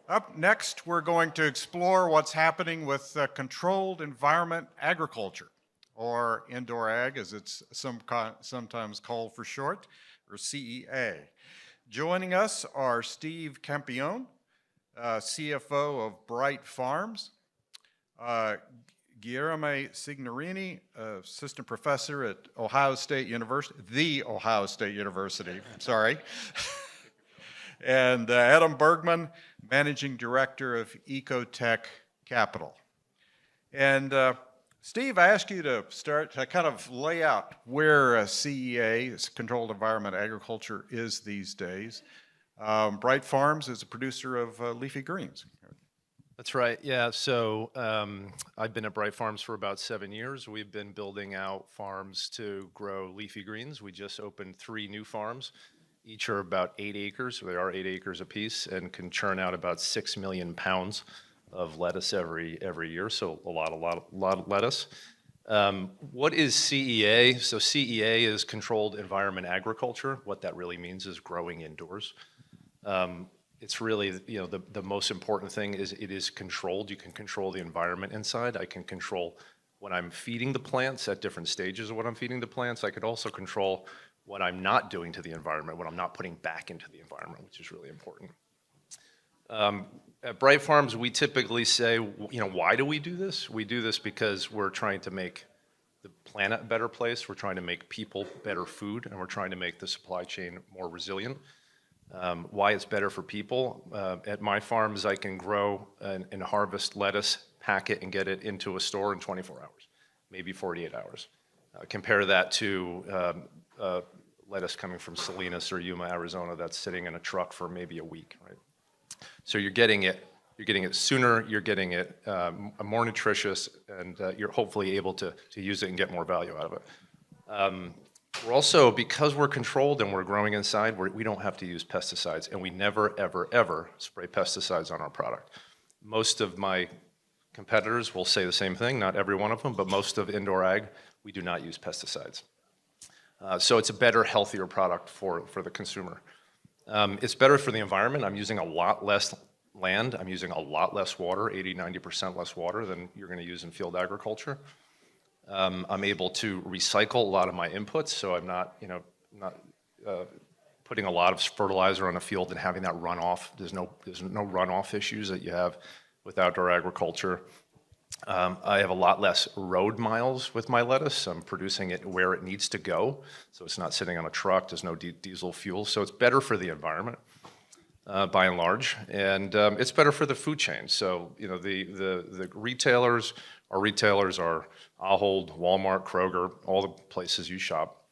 Up next, we're going to explore what's happening with controlled environment agriculture, or indoor ag as it's sometimes called for short, or CEA. Joining us are Steve Campione, CFO of BrightFarms, Guilherme Signorini, assistant professor at Ohio State University, the Ohio State University, sorry, and Adam Bergman, managing director of EcoTech Capital. And Steve, I ask you to start to kind of lay out where CEA, Controlled Environment Agriculture, is these days. BrightFarms is a producer of leafy greens. That's right, yeah. So I've been at BrightFarms for about 7 years. We've been building out farms to grow leafy greens. We just opened 3 new farms. Each are about 8 acres, so they are 8 acres apiece, and can churn out about 6 million pounds of lettuce every year, so a lot of lettuce. What is CEA? So CEA is Controlled Environment Agriculture. What that really means is growing indoors. It's really, the most important thing is it is controlled. You can control the environment inside. I can control when I'm feeding the plants at different stages of what I'm feeding the plants. I could also control what I'm not doing to the environment, what I'm not putting back into the environment, which is really important. At BrightFarms, we typically say, why do we do this? We do this because we're trying to make the planet a better place, we're trying to make people better food, and we're trying to make the supply chain more resilient. Why it's better for people. At my farms, I can grow and harvest lettuce, pack it, and get it into a store in 24 hours, maybe 48 hours. Compare that to lettuce coming from Salinas or Yuma, Arizona, that's sitting in a truck for maybe a week, right? So you're getting it sooner, you're getting it more nutritious, and you're hopefully able to use it and get more value out of it. We're also, because we're controlled and we're growing inside, we don't have to use pesticides, and we never, ever, ever spray pesticides on our product. Most of my competitors will say the same thing, not every one of them, but most of indoor ag, we do not use pesticides. So it's a better, healthier product for the consumer. It's better for the environment. I'm using a lot less land. I'm using a lot less water, 80–90% less water than you're going to use in field agriculture. I'm able to recycle a lot of my inputs, so I'm not putting a lot of fertilizer on a field and having that run off. There's no runoff issues that you have with outdoor agriculture. I have a lot less road miles with my lettuce. I'm producing it where it needs to go, so it's not sitting on a truck. There's no diesel fuel, so it's better for the environment by and large, and it's better for the food chain. So the retailers, our retailers are Ahold, Walmart, Kroger, all the places you shop.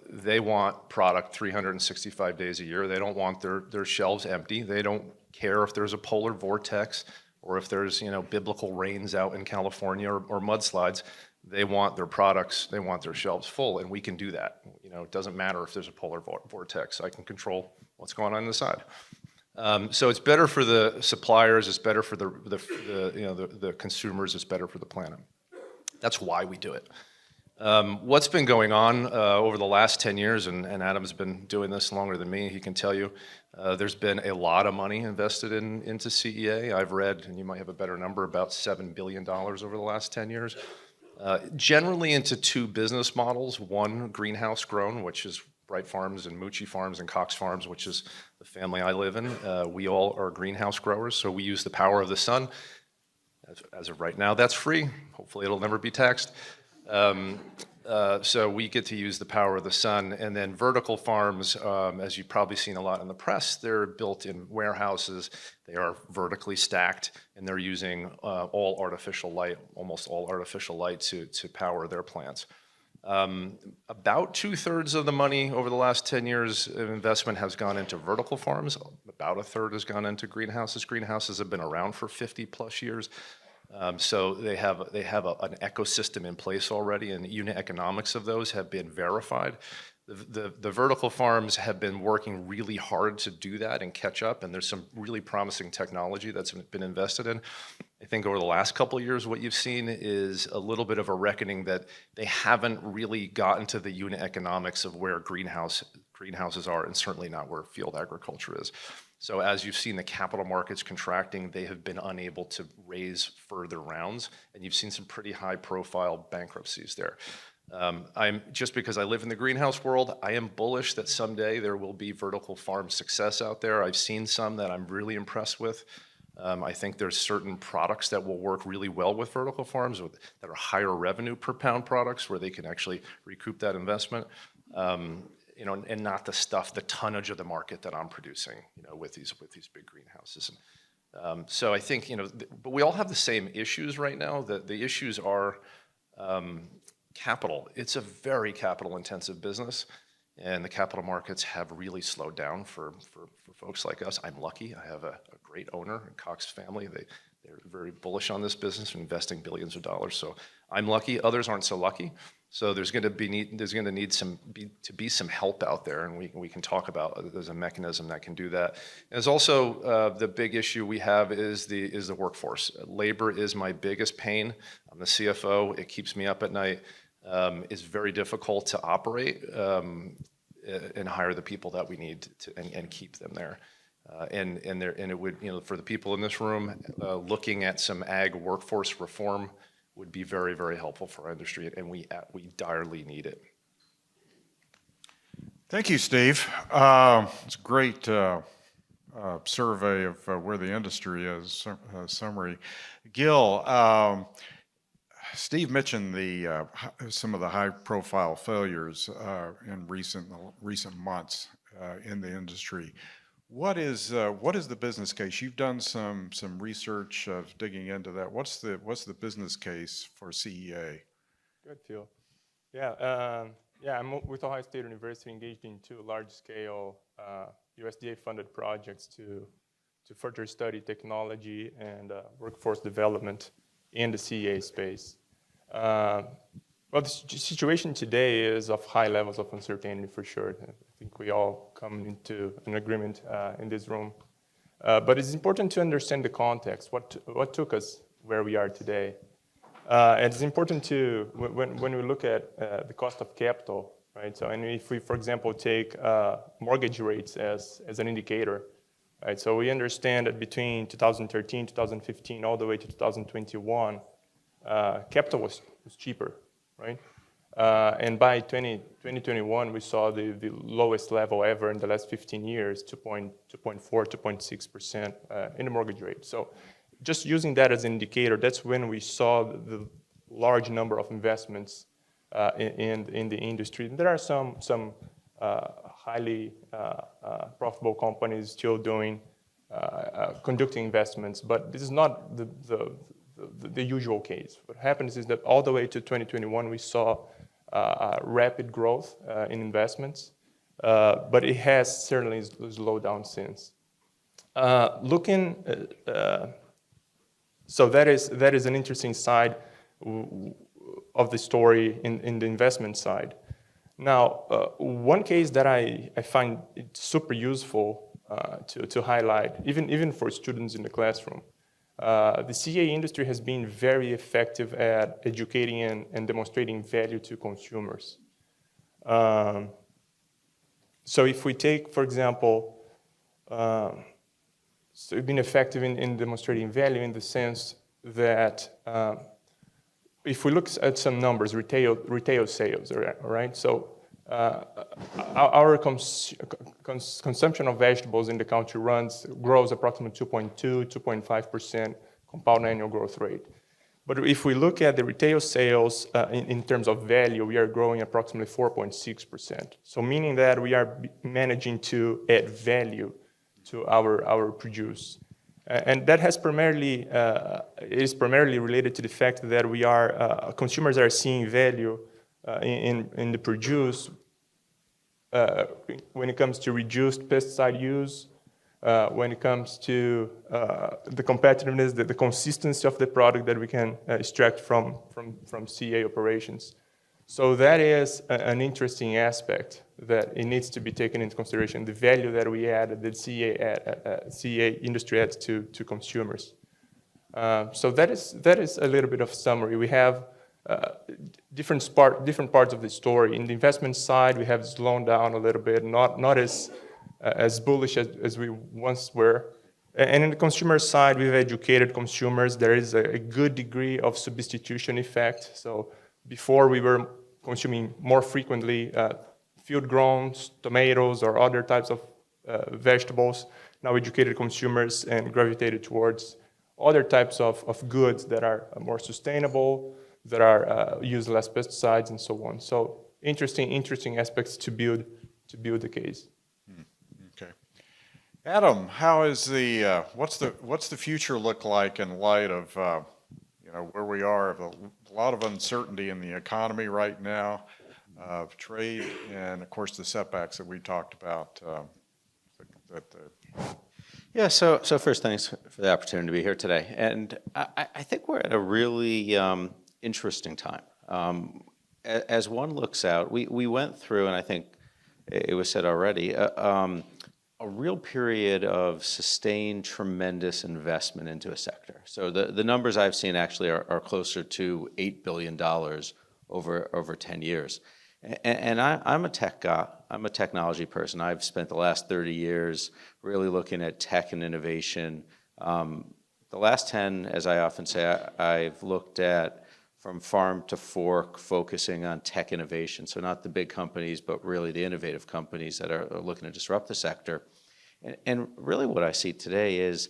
They want product 365 days a year. They don't want their shelves empty. They don't care if there's a polar vortex or if there's biblical rains out in California or mudslides. They want their products, they want their shelves full, and we can do that. It doesn't matter if there's a polar vortex. I can control what's going on inside. So it's better for the suppliers, it's better for the consumers, it's better for the planet. That's why we do it. What's been going on over the last 10 years, and Adam's been doing this longer than me, he can tell you, there's been a lot of money invested into CEA. I've read, and you might have a better number, about $7 billion over the last 10 years. Generally into 2 business models. One, greenhouse grown, which is BrightFarms and Mucci Farms and Cox Farms, which is the family I live in. We all are greenhouse growers, so we use the power of the sun. As of right now, that's free. Hopefully it'll never be taxed. So we get to use the power of the sun. And then vertical farms, as you've probably seen a lot in the press, they're built in warehouses. They are vertically stacked, and they're using all artificial light, almost all artificial light to power their plants. About 2/3 of the money over the last 10 years of investment has gone into vertical farms. About 1/3 has gone into greenhouses. Greenhouses have been around for 50+ years. So they have an ecosystem in place already, and the unit economics of those have been verified. The vertical farms have been working really hard to do that and catch up, and there's some really promising technology that's been invested in. I think over the last couple of years, what you've seen is a little bit of a reckoning that they haven't really gotten to the unit economics of where greenhouse greenhouses are, and certainly not where field agriculture is. So as you've seen the capital markets contracting, they have been unable to raise further rounds, and you've seen some pretty high-profile bankruptcies there. Just because I live in the greenhouse world, I am bullish that someday there will be vertical farm success out there. I've seen some that I'm really impressed with. I think there's certain products that will work really well with vertical farms that are higher revenue per pound products where they can actually recoup that investment. And not the tonnage of the market that I'm producing, with these big greenhouses. So I think, but we all have the same issues right now. The issues are capital. It's a very capital-intensive business, and the capital markets have really slowed down for folks like us. I'm lucky. I have a great owner, Cox family. They're very bullish on this business, investing billions of dollars. So I'm lucky. Others aren't so lucky. So there's going to need some help out there, and we can talk about there's a mechanism that can do that. There's also the big issue we have is the workforce. Labor is my biggest pain. I'm the CFO. It keeps me up at night. It's very difficult to operate and hire the people that we need and keep them there. And it would, for the people in this room, looking at some ag workforce reform would be very, very helpful for our industry, and we direly need it. Thank you, Steve. It's a great survey of where the industry is, summary. Gil, Steve mentioned some of the high-profile failures in recent months in the industry. What is the business case? You've done some research of digging into that. What's the business case for CEA? Good, Phil. Yeah, I'm with Ohio State University, engaged in 2 large-scale USDA-funded projects to further study technology and workforce development in the CEA space. Well, the situation today is of high levels of uncertainty for sure. I think we all come into an agreement in this room. But it's important to understand the context, what took us where we are today. And it's important to, when we look at the cost of capital, right? So, and if we, for example, take mortgage rates as an indicator, right? So we understand that between 2013, 2015, all the way to 2021, capital was cheaper, right? And by 2021, we saw the lowest level ever in the last 15 years, 2.4, 2.6% in the mortgage rate. So just using that as an indicator, that's when we saw the large number of investments in the industry. And there are some highly profitable companies still conducting investments, but this is not the usual case. What happens is that all the way to 2021, we saw rapid growth in investments, but it has certainly slowed down since. So that is an interesting side of the story in the investment side. Now, one case that I find it super useful to highlight, even for students in the classroom. The CEA industry has been very effective at educating and demonstrating value to consumers. So if we take, for example, so we've been effective in demonstrating value in the sense that if we look at some numbers, retail sales, all right? So our consumption of vegetables in the country grows approximately 2.2, 2.5% compound annual growth rate. But if we look at the retail sales in terms of value, we are growing approximately 4.6%. So meaning that we are managing to add value to our produce. And that is primarily related to the fact that consumers are seeing value in the produce when it comes to reduced pesticide use, when it comes to the competitiveness, the consistency of the product that we can extract from CEA operations. So that is an interesting aspect that it needs to be taken into consideration, the value that we add, that CEA industry adds to consumers. So that is a little bit of summary. We have different parts of the story. In the investment side, we have slowed down a little bit, not as bullish as we once were. And in the consumer side, we've educated consumers. There is a good degree of substitution effect. So before we were consuming more frequently field-grown tomatoes or other types of vegetables. Now educated consumers and gravitated towards other types of goods that are more sustainable, that are use less pesticides and so on. So interesting aspects to build the case. Okay. Adam, how is what's the future look like in light of where we are, of a lot of uncertainty in the economy right now, trade, and of course the setbacks that we talked about. Yeah, so first, thanks for the opportunity to be here today. And I think we're at a really interesting time. As one looks out, we went through, and I think it was said already, a real period of sustained, tremendous investment into a sector. So the numbers I've seen actually are closer to $8 billion over 10 years. And I'm a tech guy. I'm a technology person. I've spent the last 30 years really looking at tech and innovation. The last 10, as I often say, I've looked at from farm to fork, focusing on tech innovation. So not the big companies, but really the innovative companies that are looking to disrupt the sector. And really what I see today is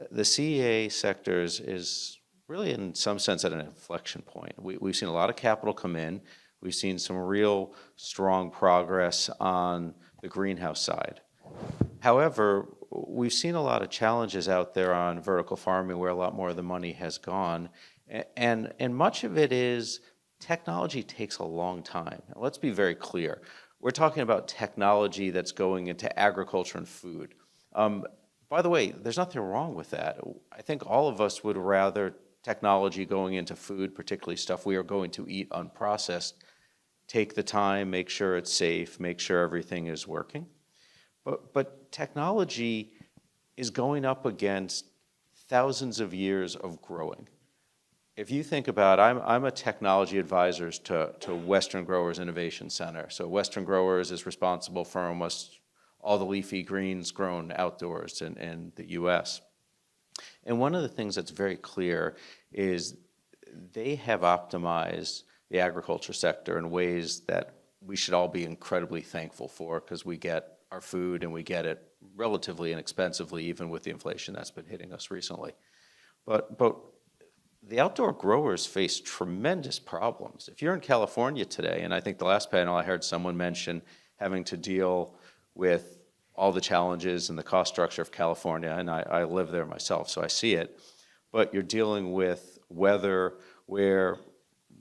the CEA sectors is really in some sense at an inflection point. We've seen a lot of capital come in. We've seen some real strong progress on the greenhouse side. However, we've seen a lot of challenges out there on vertical farming where a lot more of the money has gone. And much of it is technology takes a long time. Now, let's be very clear. We're talking about technology that's going into agriculture and food. By the way, there's nothing wrong with that. I think all of us would rather technology going into food, particularly stuff we are going to eat unprocessed, take the time, make sure it's safe, make sure everything is working. But technology is going up against thousands of years of growing. If you think about, I'm a technology advisor to Western Growers Innovation Center. So Western Growers is responsible for almost all the leafy greens grown outdoors in the US. And one of the things that's very clear is they have optimized the agriculture sector in ways that we should all be incredibly thankful for, because we get our food and we get it relatively inexpensively, even with the inflation that's been hitting us recently. But the outdoor growers face tremendous problems. If you're in California today, and I think the last panel I heard someone mention having to deal with all the challenges and the cost structure of California, and I live there myself, so I see it, but you're dealing with weather where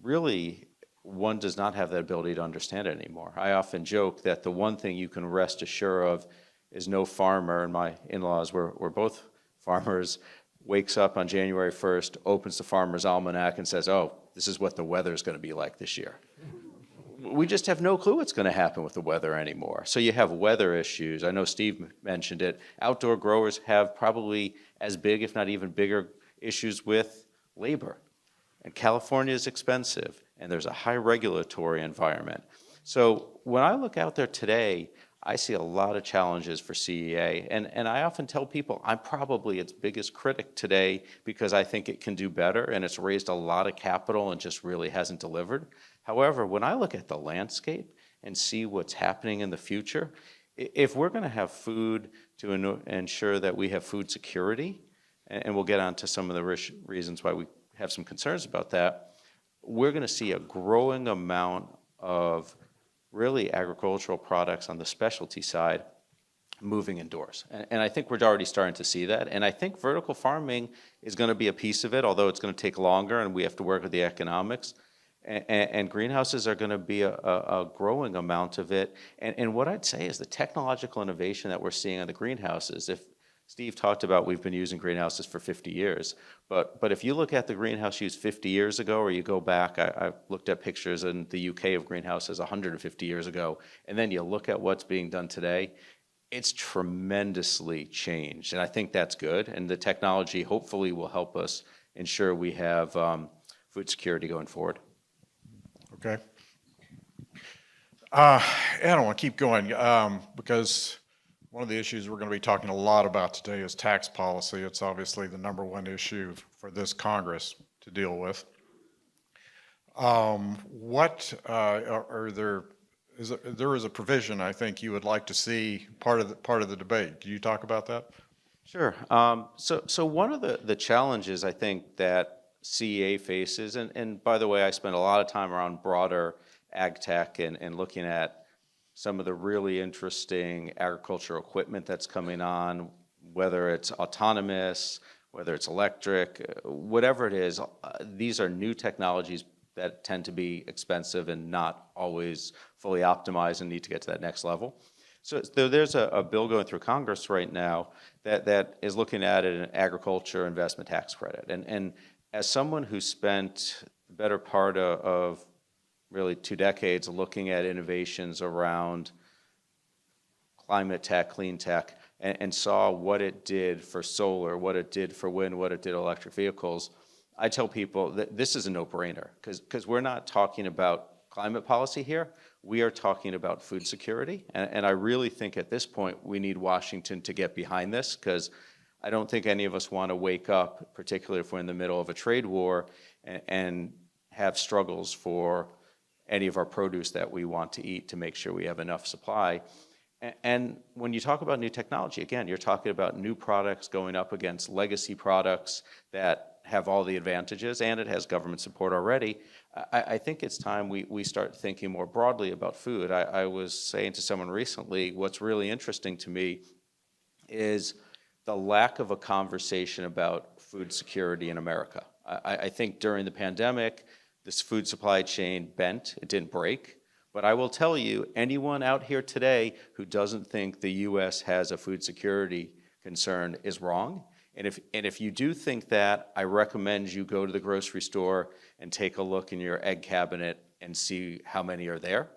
really one does not have that ability to understand it anymore. I often joke that the one thing you can rest assured of is no farmer, and my in-laws were both farmers, wakes up on January 1st, opens the Farmer's Almanac and says, oh, this is what the weather is going to be like this year. We just have no clue what's going to happen with the weather anymore. So you have weather issues. I know Steve mentioned it. Outdoor growers have probably as big, if not even bigger, issues with labor. And California is expensive, and there's a high regulatory environment. So when I look out there today, I see a lot of challenges for CEA. And I often tell people I'm probably its biggest critic today because I think it can do better, and it's raised a lot of capital and just really hasn't delivered. However, when I look at the landscape and see what's happening in the future, if we're going to have food to ensure that we have food security, and we'll get onto some of the reasons why we have some concerns about that, we're going to see a growing amount of really agricultural products on the specialty side moving indoors. And I think we're already starting to see that. And I think vertical farming is going to be a piece of it, although it's going to take longer and we have to work with the economics. And greenhouses are going to be a growing amount of it. And what I'd say is the technological innovation that we're seeing on the greenhouses, if Steve talked about we've been using greenhouses for 50 years, but if you look at the greenhouse used 50 years ago, or you go back, I looked at pictures in the UK of greenhouses 150 years ago, and then you look at what's being done today, it's tremendously changed. And I think that's good. And the technology hopefully will help us ensure we have food security going forward. Okay. And I want to keep going because one of the issues we're going to be talking a lot about today is tax policy. It's obviously the number one issue for this Congress to deal with. What are there? There is a provision I think you would like to see part of the debate. Can you talk about that? Sure. So one of the challenges I think that CEA faces, and by the way, I spend a lot of time around broader ag tech and looking at some of the really interesting agricultural equipment that's coming on, whether it's autonomous, whether it's electric, whatever it is, these are new technologies that tend to be expensive and not always fully optimized and need to get to that next level. So there's a bill going through Congress right now that is looking at an agriculture investment tax credit. And as someone who spent the better part of really 2 decades looking at innovations around climate tech, clean tech, and saw what it did for solar, what it did for wind, what it did electric vehicles, I tell people that this is a no-brainer because we're not talking about climate policy here. We are talking about food security. And I really think at this point we need Washington to get behind this because I don't think any of us want to wake up, particularly if we're in the middle of a trade war, and have struggles for any of our produce that we want to eat to make sure we have enough supply. And when you talk about new technology, again, you're talking about new products going up against legacy products that have all the advantages, and it has government support already. I think it's time we start thinking more broadly about food. I was saying to someone recently, what's really interesting to me is the lack of a conversation about food security in America. I think during the pandemic, this food supply chain bent, it didn't break. But I will tell you, anyone out here today who doesn't think the U.S. has a food security concern is wrong. And if you do think that, I recommend you go to the grocery store and take a look in your egg cabinet and see how many are there,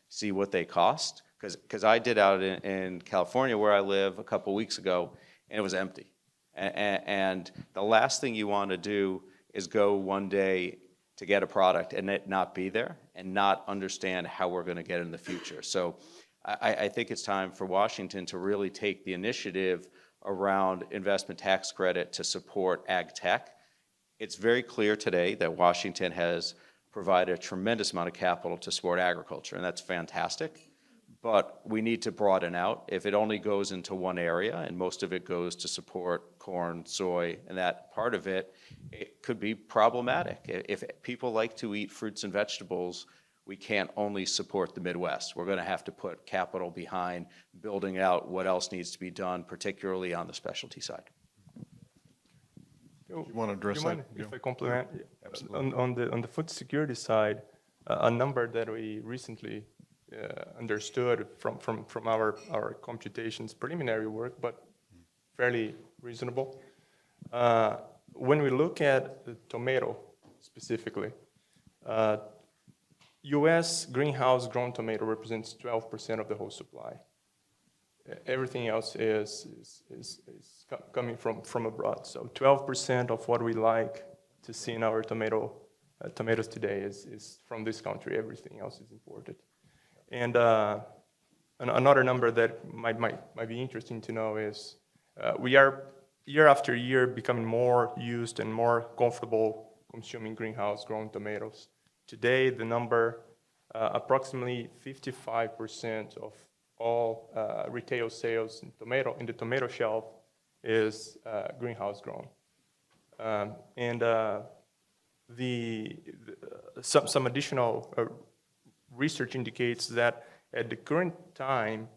see what they cost. Because I did out in California where I live a couple weeks ago, and it was empty. And the last thing you want to do is go one day to get a product and it not be there and not understand how we're going to get it in the future. So I think it's time for Washington to really take the initiative around investment tax credit to support ag tech. It's very clear today that Washington has provided a tremendous amount of capital to support agriculture, and that's fantastic. But we need to broaden out. If it only goes into one area and most of it goes to support corn, soy, and that part of it, it could be problematic. If people like to eat fruits and vegetables, we can't only support the Midwest. We're going to have to put capital behind building out what else needs to be done, particularly on the specialty side. You want to address Do you that? mind if I complement? Absolutely. On the food security side, a number that we recently understood from our computations, preliminary work, but fairly reasonable. When we look at the tomato specifically, U.S. greenhouse grown tomato represents 12% of the whole supply. Everything else is coming from abroad. So 12% of what we like to see in our tomatoes today is from this country. Everything else is imported. And another number that might be interesting to know is we are year after year becoming more used and more comfortable consuming greenhouse-grown tomatoes. Today, the number, approximately 55% of all retail sales in the tomato shelf is greenhouse-grown. Some additional research indicates that at the current time,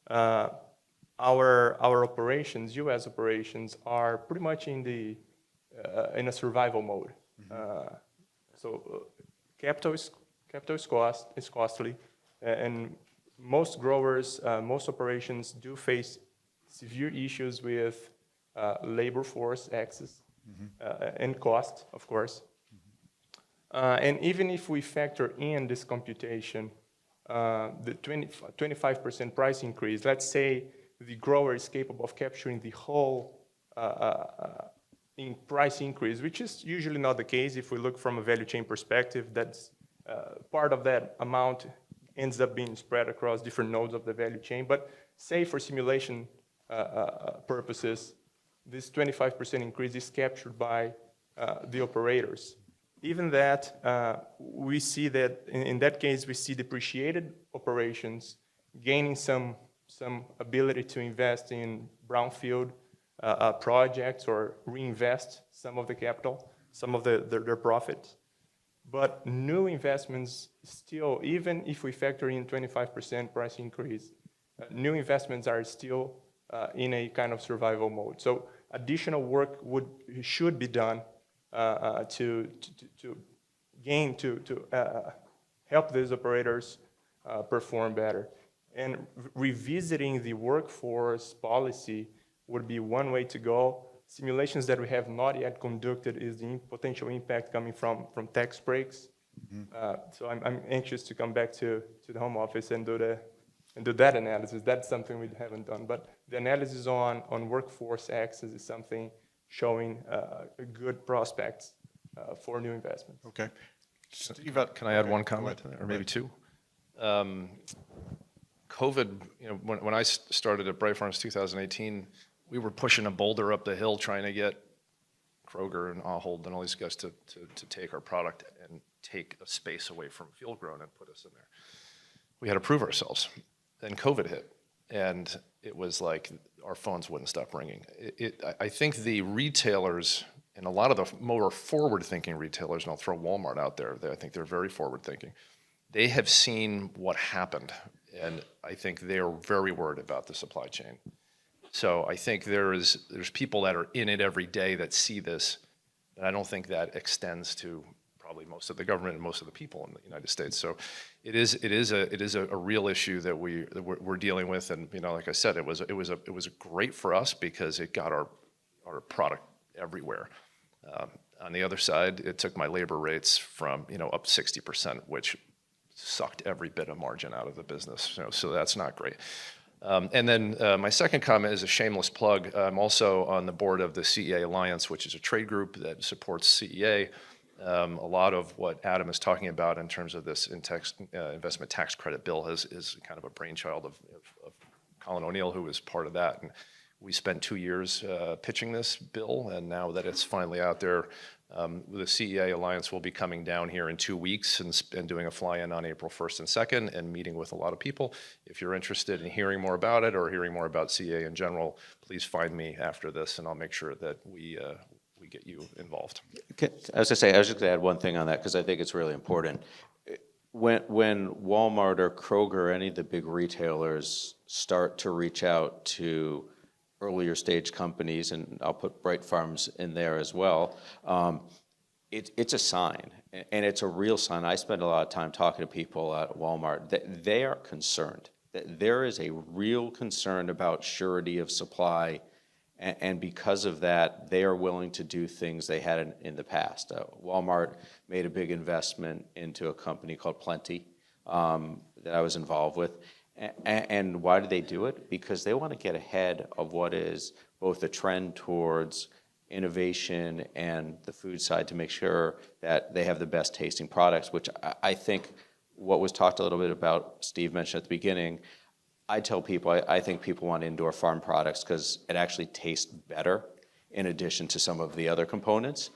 our operations, U.S. operations, are pretty much in a survival mode. So capital is costly, and most growers, most operations do face severe issues with labor force access and cost, of course. And even if we factor in this computation, the 25% price increase, let's say the grower is capable of capturing the whole price increase, which is usually not the case. If we look from a value chain perspective, that's part of that amount ends up being spread across different nodes of the value chain. But say for simulation purposes, this 25% increase is captured by the operators. Even that, we see that in that case, we see depreciated operations gaining some ability to invest in brownfield projects or reinvest some of the capital, some of their profits. But new investments still, even if we factor in 25% price increase, new investments are still in a kind of survival mode. So additional work should be done to help these operators perform better. And revisiting the workforce policy would be one way to go. Simulations that we have not yet conducted is the potential impact coming from tax breaks. So I'm anxious to come back to the home office and do that analysis. That's something we haven't done. But the analysis on workforce access is something showing good prospects for new investments. Okay. Steve, Can I add one comment to that, or maybe two? COVID, when I started at BrightFarms 2018, we were pushing a boulder up the hill trying to get Kroger and Ahold and all these guys to take our product and take a space away from field grown and put us in there. We had to prove ourselves. Then COVID hit, and it was like our phones wouldn't stop ringing. I think the retailers, and a lot of the more forward-thinking retailers, and I'll throw Walmart out there, I think they're very forward-thinking. They have seen what happened, and I think they are very worried about the supply chain. So I think there's people that are in it every day that see this, and I don't think that extends to probably most of the government and most of the people in the United States. So it is a real issue that we're dealing with, and like I said, it was great for us because it got our product everywhere. On the other side, it took my labor rates from up 60%, which sucked every bit of margin out of the business. So that's not great. And then my second comment is a shameless plug. I'm also on the board of the CEA Alliance, which is a trade group that supports CEA. A lot of what Adam is talking about in terms of this investment tax credit bill is kind of a brainchild of Colin O'Neill, who was part of that. And we spent 2 years pitching this bill, and now that it's finally out there, the CEA Alliance will be coming down here in 2 weeks and doing a fly-in on April 1st and 2nd and meeting with a lot of people. If you're interested in hearing more about it or hearing more about CEA in general, please find me after this, and I'll make sure that we get you involved. I was just going to add one thing on that because I think it's really important. When Walmart or Kroger, or any of the big retailers start to reach out to earlier stage companies, and I'll put BrightFarms in there as well, it's a sign, and it's a real sign. I spend a lot of time talking to people at Walmart that they are concerned, that there is a real concern about surety of supply, and because of that, they are willing to do things they hadn't in the past. Walmart made a big investment into a company called Plenty that I was involved with. And why do they do it? Because they want to get ahead of what is both a trend towards innovation and the food side to make sure that they have the best tasting products, which I think what was talked a little bit about, Steve mentioned at the beginning, I tell people I think people want indoor farm products because it actually tastes better in addition to some of the other components.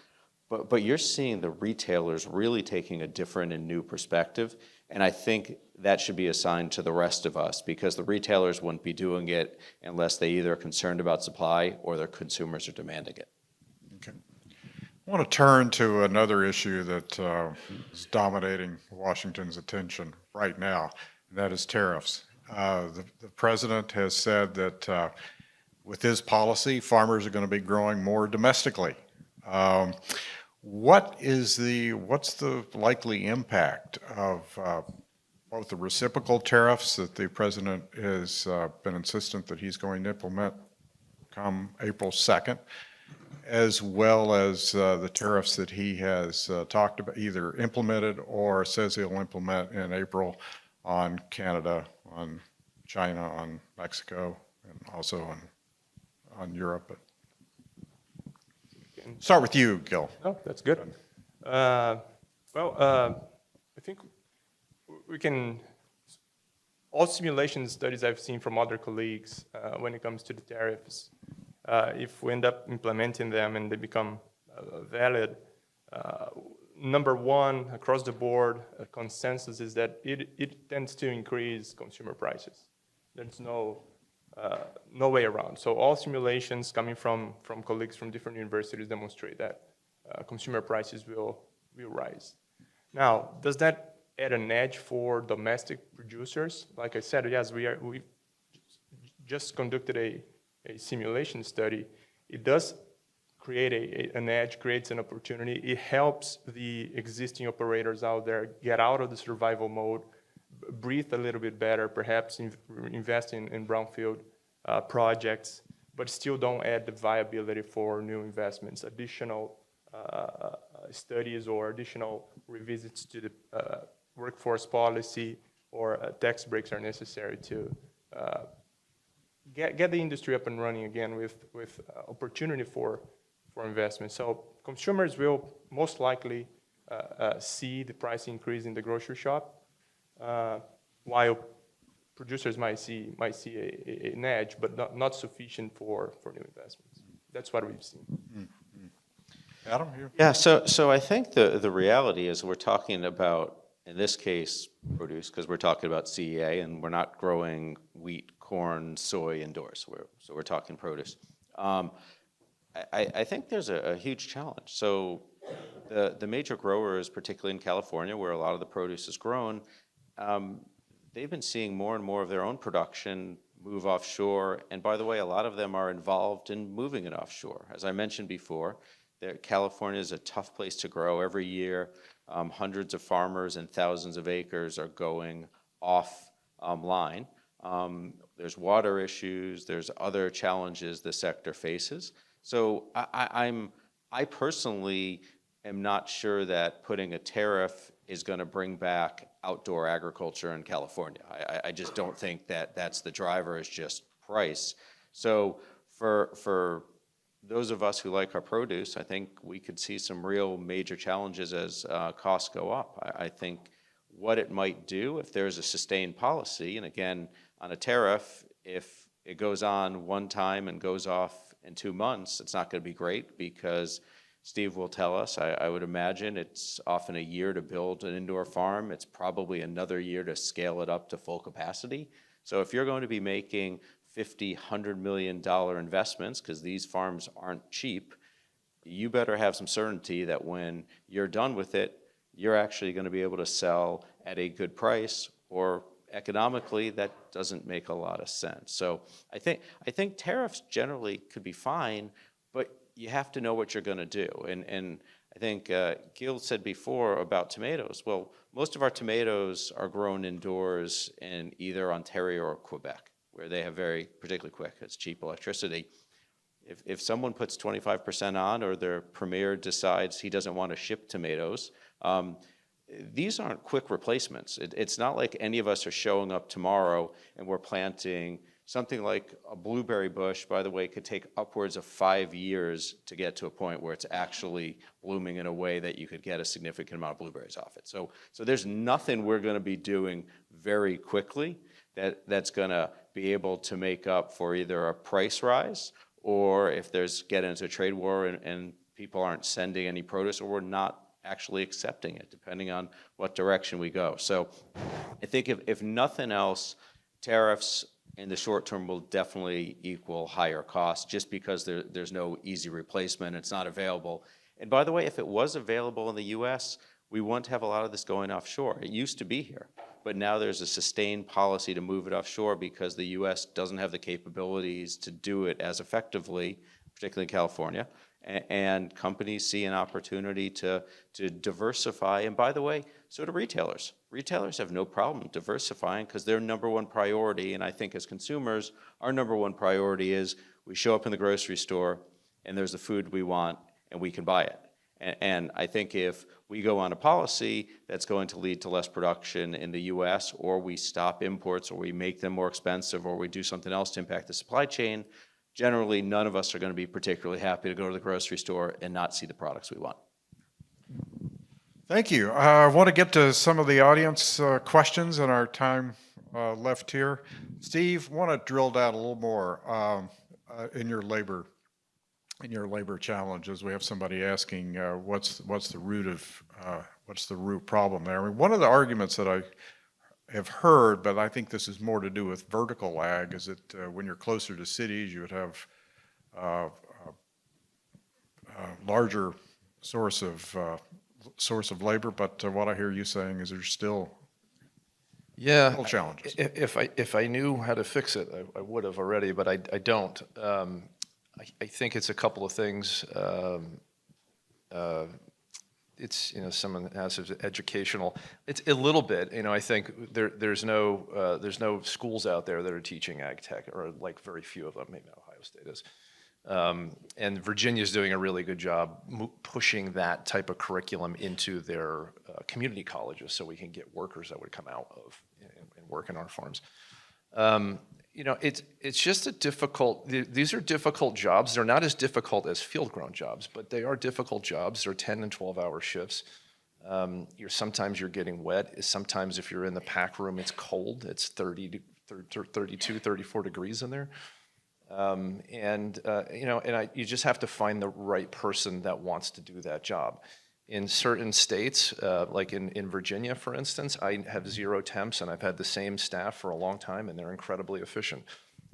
But you're seeing the retailers really taking a different and new perspective, and I think that should be a sign to the rest of us because the retailers wouldn't be doing it unless they either are concerned about supply or their consumers are demanding it. Okay. I want to turn to another issue that is dominating Washington's attention right now, and that is tariffs. The president has said that with his policy, farmers are going to be growing more domestically. What's the likely impact of both the reciprocal tariffs that the president has been insistent that he's going to implement come April 2nd, as well as the tariffs that he has talked about, either implemented or says he'll implement in April on Canada, on China, on Mexico, and also on Europe. Start with you, Gil. Oh, that's good. I think we can, all simulation studies I've seen from other colleagues when it comes to the tariffs, if we end up implementing them and they become valid, number one, across the board, consensus is that it tends to increase consumer prices. There's no way around. So all simulations coming from colleagues from different universities demonstrate that consumer prices will rise. Now, does that add an edge for domestic producers? Like I said, yes, we just conducted a simulation study. It does create an edge, creates an opportunity. It helps the existing operators out there get out of the survival mode, breathe a little bit better, perhaps invest in brownfield projects, but still don't add the viability for new investments, additional studies or additional revisits to the workforce policy or tax breaks are necessary to get the industry up and running again with opportunity for investment. So consumers will most likely see the price increase in the grocery shop, while producers might see an edge, but not sufficient for new investments. That's what we've seen. Adam, you? Yeah, so I think the reality is we're talking about, in this case, produce, because we're talking about CEA, and we're not growing wheat, corn, soy indoors. So we're talking produce. I think there's a huge challenge. So the major growers, particularly in California, where a lot of the produce is grown, they've been seeing more and more of their own production move offshore. And by the way, a lot of them are involved in moving it offshore. As I mentioned before, California is a tough place to grow. Every year, hundreds of farmers and thousands of acres are going offline. There's water issues. There's other challenges the sector faces. So I personally am not sure that putting a tariff is going to bring back outdoor agriculture in California. I just don't think that that's the driver, is just price. So for those of us who like our produce, I think we could see some real major challenges as costs go up. I think what it might do if there's a sustained policy, and again, on a tariff, if it goes on one time and goes off in 2 months, it's not going to be great, because Steve will tell us, I would imagine it's often a year to build an indoor farm. It's probably another year to scale it up to full capacity. So if you're going to be making $50, $100 million investments, because these farms aren't cheap, you better have some certainty that when you're done with it, you're actually going to be able to sell at a good price, or economically, that doesn't make a lot of sense. So I think tariffs generally could be fine, but you have to know what you're going to do. And I think Gil said before about tomatoes. Well, most of our tomatoes are grown indoors in either Ontario or Quebec, where they have particularly quick, it's cheap electricity. If someone puts 25% on, or their premier decides he doesn't want to ship tomatoes, these aren't quick replacements. It's not like any of us are showing up tomorrow and we're planting something like a blueberry bush, by the way, could take upwards of 5 years to get to a point where it's actually blooming in a way that you could get a significant amount of blueberries off it. So there's nothing we're going to be doing very quickly that's going to be able to make up for either a price rise, or if there's get into a trade war and people aren't sending any produce, or we're not actually accepting it, depending on what direction we go. So I think if nothing else, tariffs in the short term will definitely equal higher costs, just because there's no easy replacement. It's not available. And by the way, if it was available in the US, we wouldn't have a lot of this going offshore. It used to be here, but now there's a sustained policy to move it offshore, because the US doesn't have the capabilities to do it as effectively, particularly in California. And companies see an opportunity to diversify. And by the way, so do retailers. Retailers have no problem diversifying, because their number one priority, and I think as consumers, our number one priority is we show up in the grocery store and there's the food we want and we can buy it. And I think if we go on a policy that's going to lead to less production in the US, or we stop imports, or we make them more expensive, or we do something else to impact the supply chain, generally none of us are going to be particularly happy to go to the grocery store and not see the products we want. Thank you. I want to get to some of the audience questions in our time left here. Steve, want to drill down a little more in your labor challenges. We have somebody asking what's the root problem there. I mean, one of the arguments that I have heard, but I think this is more to do with vertical ag, is that when you're closer to cities, you would have larger source of labor, but what I hear you saying is there's still challenges. If I knew how to fix it, I would have already, but I don't. I think it's a couple of things. It's, someone has educational. It's a little bit. I think there's no schools out there that are teaching ag tech, or like very few of them. Maybe Ohio State is. And Virginia's doing a really good job pushing that type of curriculum into their community colleges, so we can get workers that would come out of and work in our farms. It's just a difficult. These are difficult jobs. They're not as difficult as field-grown jobs, but they are difficult jobs. They're 10 and 12-hour shifts. Sometimes you're getting wet. Sometimes if you're in the pack room, it's cold. It's 32, 34 degrees in there. You just have to find the right person that wants to do that job. In certain states, like in Virginia, for instance, I have 0 temps, and I've had the same staff for a long time, and they're incredibly efficient.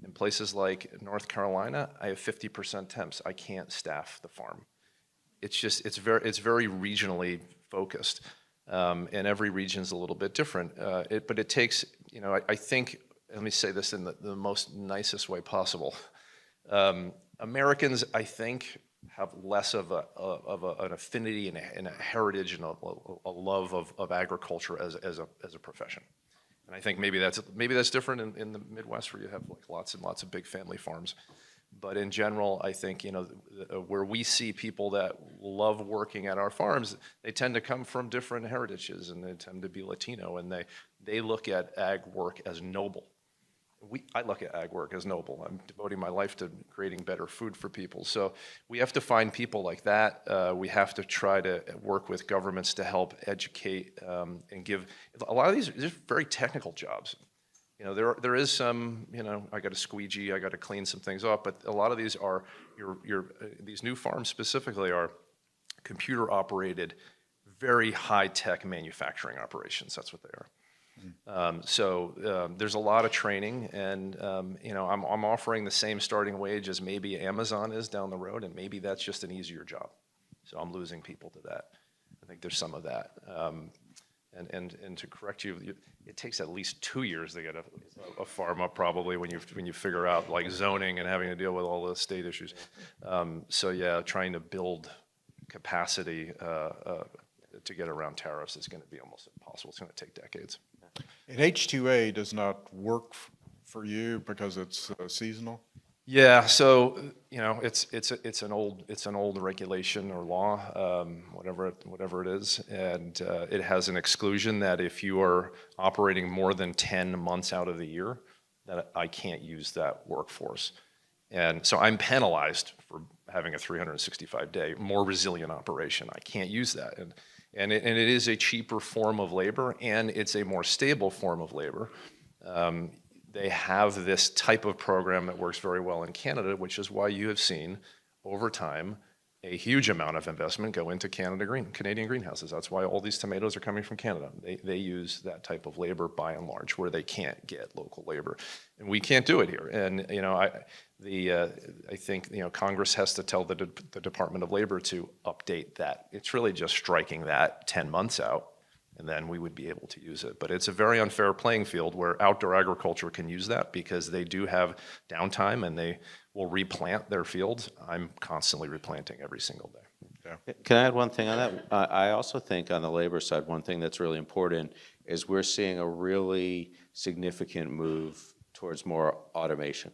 In places like North Carolina, I have 50% temps. I can't staff the farm. It's very regionally focused, and every region's a little bit different. But it takes, I think. Let me say this in the most nicest way possible. Americans, I think, have less of an affinity and a heritage and a love of agriculture as a profession. And I think maybe that's different in the Midwest, where you have like lots and lots of big family farms. But in general, I think, where we see people that love working at our farms, they tend to come from different heritages, and they tend to be Latino, and they look at ag work as noble. I look at ag work as noble. I'm devoting my life to creating better food for people. So we have to find people like that. We have to try to work with governments to help educate and give. A lot of these are very technical jobs. There is some, I got to squeegee, I got to clean some things up, but a lot of these are, these new farms specifically are computer operated, very high tech manufacturing operations. That's what they are. There's a lot of training, and I'm offering the same starting wage as maybe Amazon is down the road, and maybe that's just an easier job. So I'm losing people to that. I think there's some of that. And to correct you, it takes at least 2 years to get a farm up, probably, when you figure out like zoning and having to deal with all the state issues. Trying to build capacity to get around tariffs is going to be almost impossible. It's going to take decades. And H2A does not work for you because it's seasonal? Yeah, so it's an old regulation or law, whatever it is, and it has an exclusion that if you are operating more than 10 months out of the year, that I can't use that workforce, and so I'm penalized for having a 365-day more resilient operation. I can't use that, and it is a cheaper form of labor, and it's a more stable form of labor. They have this type of program that works very well in Canada, which is why you have seen over time a huge amount of investment go into Canadian greenhouses. That's why all these tomatoes are coming from Canada. They use that type of labor by and large, where they can't get local labor, and we can't do it here. And I think Congress has to tell the Department of Labor to update that. It's really just striking that 10 months out, and then we would be able to use it. But it's a very unfair playing field where outdoor agriculture can use that because they do have downtime and they will replant their fields. I'm constantly replanting every single day. Yeah. Can I add one thing on that? I also think on the labor side, one thing that's really important is we're seeing a really significant move towards more automation.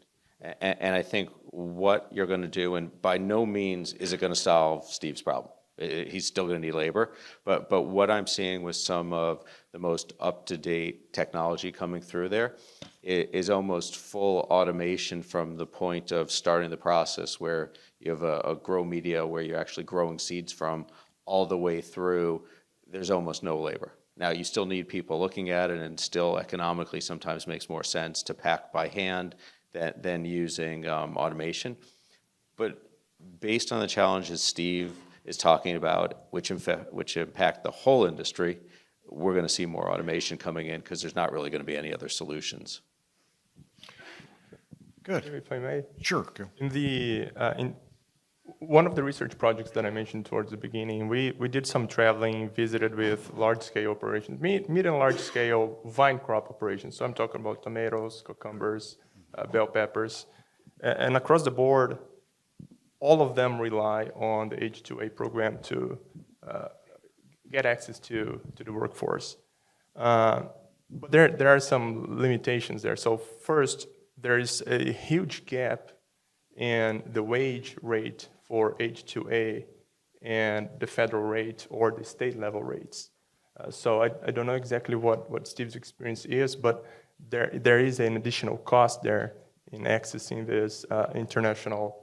And I think what you're going to do, and by no means is it going to solve Steve's problem. He's still going to need labor, but what I'm seeing with some of the most up-to-date technology coming through there is almost full automation from the point of starting the process, where you have a grow media where you're actually growing seeds from, all the way through there's almost no labor. Now, you still need people looking at it, and still economically sometimes makes more sense to pack by hand than using automation. But based on the challenges Steve is talking about, which impact the whole industry, we're going to see more automation coming in because there's not really going to be any other solutions. Good. If I may. Sure. Go. In one of the research projects that I mentioned towards the beginning, we did some traveling, visited with large-scale operations, mid and large-scale vine crop operations. So I'm talking about tomatoes, cucumbers, bell peppers. And across the board, all of them rely on the H2A program to get access to the workforce. But there are some limitations there. So first, there is a huge gap in the wage rate for H2A and the federal rate or the state level rates. So I don't know exactly what Steve's experience is, but there is an additional cost there in accessing this international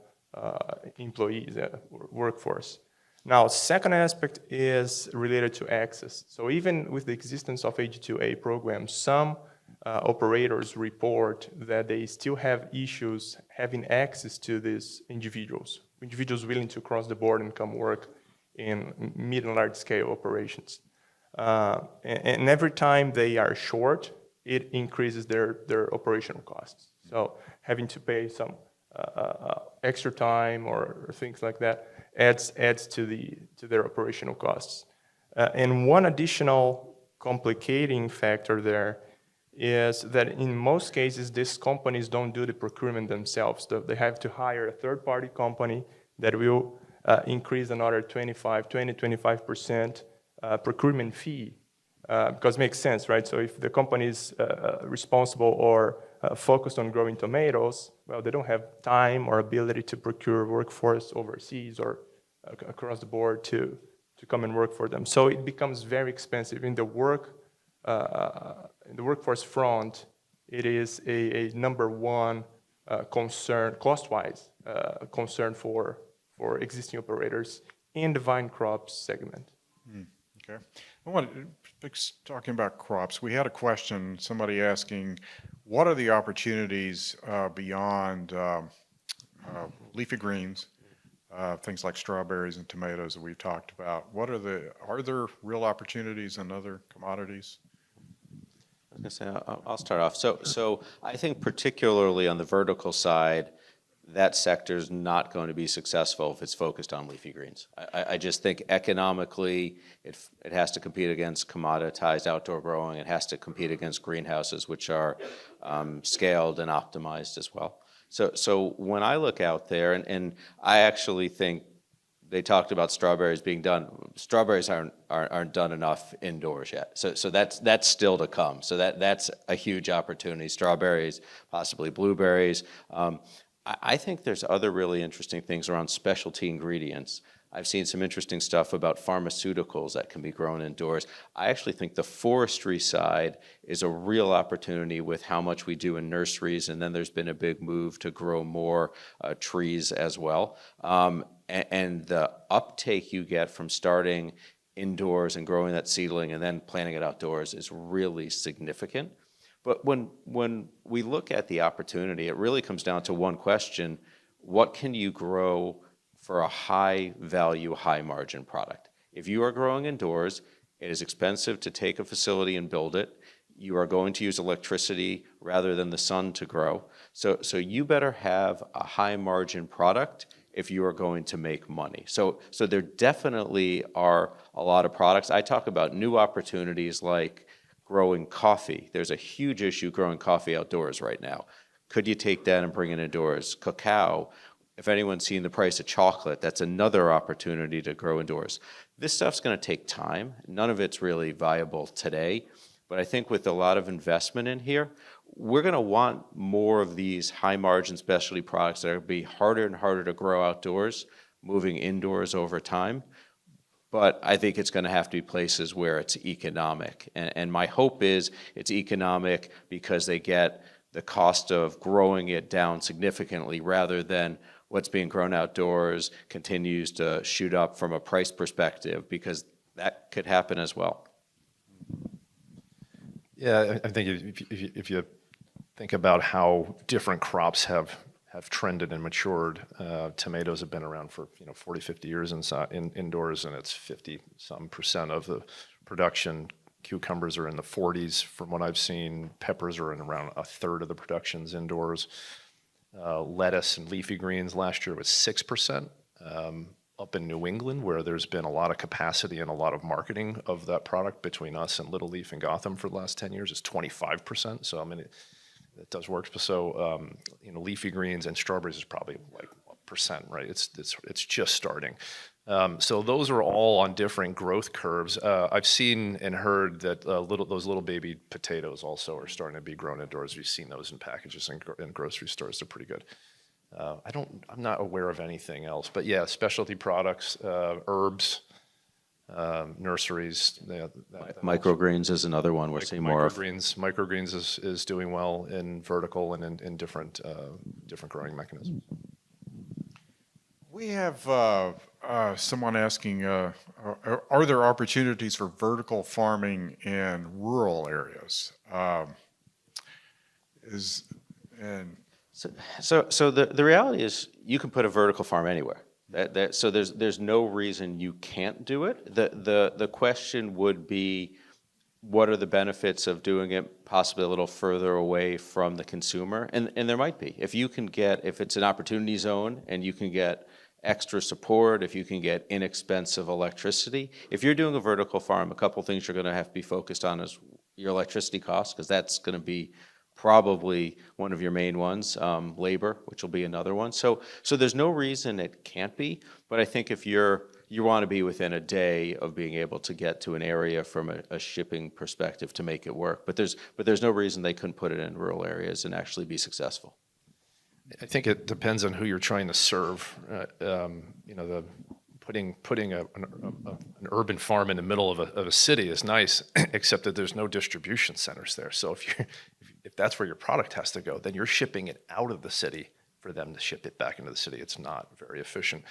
employees, workforce. Now, second aspect is related to access. So even with the existence of H2A programs, some operators report that they still have issues having access to these individuals willing to cross the border and come work in mid and large scale operations. And every time they are short, it increases their operational costs. So having to pay some extra time or things like that adds to their operational costs. And one additional complicating factor there is that in most cases, these companies don't do the procurement themselves. They have to hire a third-party company that will increase another 25% procurement fee, because it makes sense, right? So if the company is responsible or focused on growing tomatoes, well, they don't have time or ability to procure workforce overseas or across the board to come and work for them. So it becomes very expensive. In the workforce front, it is a number one concern, cost-wise, concern for existing operators in the vine crops segment. Okay. I want to, talking about crops, we had a question, somebody asking, what are the opportunities beyond leafy greens, things like strawberries and tomatoes that we've talked about? Are there real opportunities in other commodities? I was going to say, I'll start off. So I think particularly on the vertical side, that sector is not going to be successful if it's focused on leafy greens. I just think economically it has to compete against commoditized outdoor growing. It has to compete against greenhouses, which are scaled and optimized as well. So when I look out there, and I actually think they talked about strawberries being done. Strawberries aren't done enough indoors yet. So that's still to come. So that's a huge opportunity. Strawberries, possibly blueberries. I think there's other really interesting things around specialty ingredients. I've seen some interesting stuff about pharmaceuticals that can be grown indoors. I actually think the forestry side is a real opportunity with how much we do in nurseries, and then there's been a big move to grow more trees as well. And the uptake you get from starting indoors and growing that seedling and then planting it outdoors is really significant. But when we look at the opportunity, it really comes down to one question: what can you grow for a high value, high margin product? If you are growing indoors, it is expensive to take a facility and build it. You are going to use electricity rather than the sun to grow. So you better have a high margin product if you are going to make money. So there definitely are a lot of products. I talk about new opportunities like growing coffee. There's a huge issue growing coffee outdoors right now. Could you take that and bring it indoors? Cacao. If anyone's seen the price of chocolate, that's another opportunity to grow indoors. This stuff's going to take time. None of it's really viable today. But I think with a lot of investment in here, we're going to want more of these high-margin specialty products that are going to be harder and harder to grow outdoors, moving indoors over time. But I think it's going to have to be places where it's economic. And my hope is it's economic because they get the cost of growing it down significantly rather than what's being grown outdoors continues to shoot up from a price perspective because that could happen as well. Yeah, I think if you think about how different crops have trended and matured, tomatoes have been around for 40, 50 years indoors, and it's 50-some% of the production. Cucumbers are in the 40s from what I've seen. Peppers are in around a third of the productions indoors. Lettuce and leafy greens last year was 6%. Up in New England, where there's been a lot of capacity and a lot of marketing of that product between us and Little Leaf and Gotham for the last 10 years, is 25%. So I mean, it does work. So leafy greens and strawberries is probably like 1%, right? It's just starting. So those are all on different growth curves. I've seen and heard that those little baby potatoes also are starting to be grown indoors. We've seen those in packages in grocery stores. They're pretty good. I'm not aware of anything else, but yeah, specialty products, herbs, nurseries. Microgreens is another one we're seeing more of. Microgreens is doing well in vertical and in different growing mechanisms. We have someone asking, are there opportunities for vertical farming in rural areas? So the reality is you can put a vertical farm anywhere. So there's no reason you can't do it. The question would be, what are the benefits of doing it possibly a little further away from the consumer? And there might be. If it's an opportunity zone and you can get extra support, if you can get inexpensive electricity. If you're doing a vertical farm, a couple things you're going to have to be focused on is your electricity costs, because that's going to be probably one of your main ones, labor, which will be another one. So there's no reason it can't be, but I think if you want to be within a day of being able to get to an area from a shipping perspective to make it work. But there's no reason they couldn't put it in rural areas and actually be successful. I think it depends on who you're trying to serve. Putting an urban farm in the middle of a city is nice, except that there's no distribution centers there. So if that's where your product has to go, then you're shipping it out of the city for them to ship it back into the city. It's not very efficient.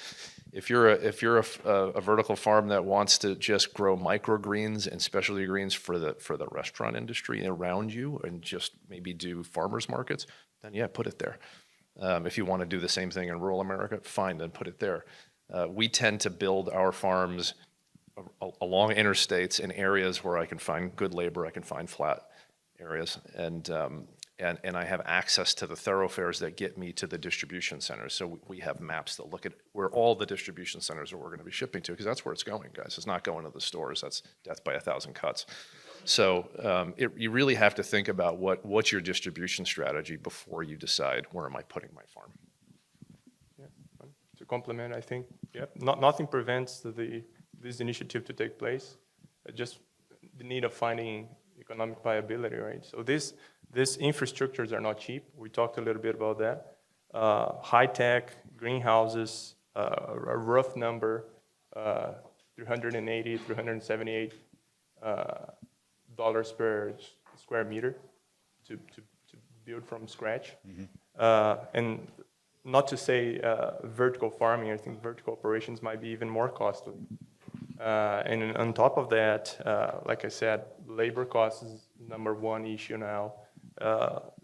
If you're a vertical farm that wants to just grow microgreens and specialty greens for the restaurant industry around you, and just maybe do farmers markets, then yeah, put it there. If you want to do the same thing in rural America, fine, then put it there. We tend to build our farms along interstates in areas where I can find good labor, I can find flat areas, and I have access to the thoroughfares that get me to the distribution centers. So we have maps that look at where all the distribution centers are we're going to be shipping to, because that's where it's going, guys. It's not going to the stores. That's death by 1,000 cuts. So you really have to think about what's your distribution strategy before you decide, where am I putting my farm? To complement, I think, nothing prevents this initiative to take place. Just the need of finding economic viability, right? So these infrastructures are not cheap. We talked a little bit about that. High-tech greenhouses, a rough number, $380, $378 dollars per square meter to build from scratch. Mm-hmm. And not to say vertical farming, I think vertical operations might be even more costly. And on top of that, like I said, labor costs is number one issue now.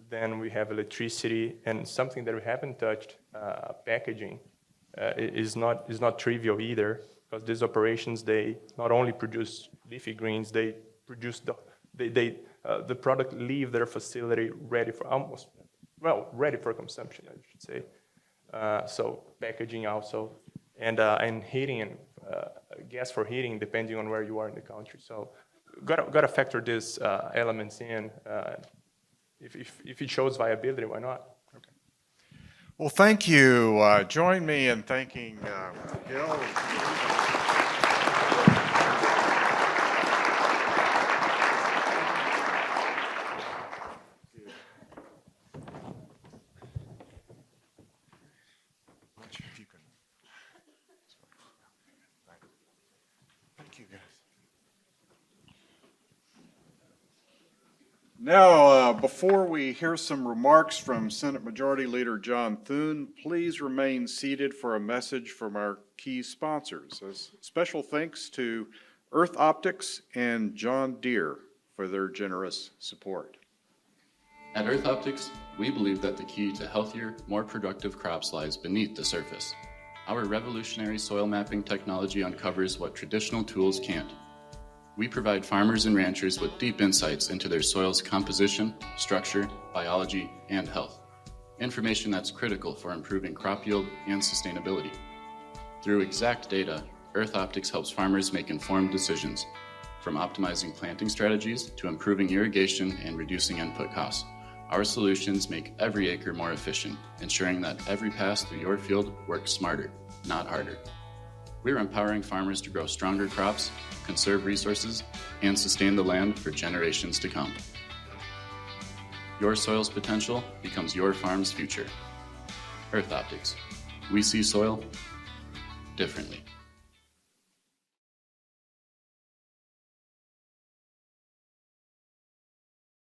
Then we have electricity, and something that we haven't touched, packaging, is not trivial either, because these operations, they not only produce leafy greens, they produce the product leave their facility ready for consumption, I should say. So packaging also, and heating and gas for heating, depending on where you are in the country. So gotta factor these elements in. If it shows viability, why not? Okay. Well, thank you. Join me in thanking Gil. Now, before we hear some remarks from Senate Majority Leader John Thune, please remain seated for a message from our key sponsors. A special thanks to Earth Optics, and John Deere for their generous support. At Earth Optics, we believe that the key to healthier, more productive crops lies beneath the surface. Our revolutionary soil mapping technology uncovers what traditional tools can't. We provide farmers and ranchers with deep insights into their soil's composition, structure, biology, and health. Information that's critical for improving crop yield and sustainability. Through exact data, Earth Optics helps farmers make informed decisions, from optimizing planting strategies to improving irrigation and reducing input costs. Our solutions make every acre more efficient, ensuring that every pass through your field works smarter, not harder. We're empowering farmers to grow stronger crops, conserve resources, and sustain the land for generations to come. Your soil's potential becomes your farm's future. Earth Optics. We see soil differently.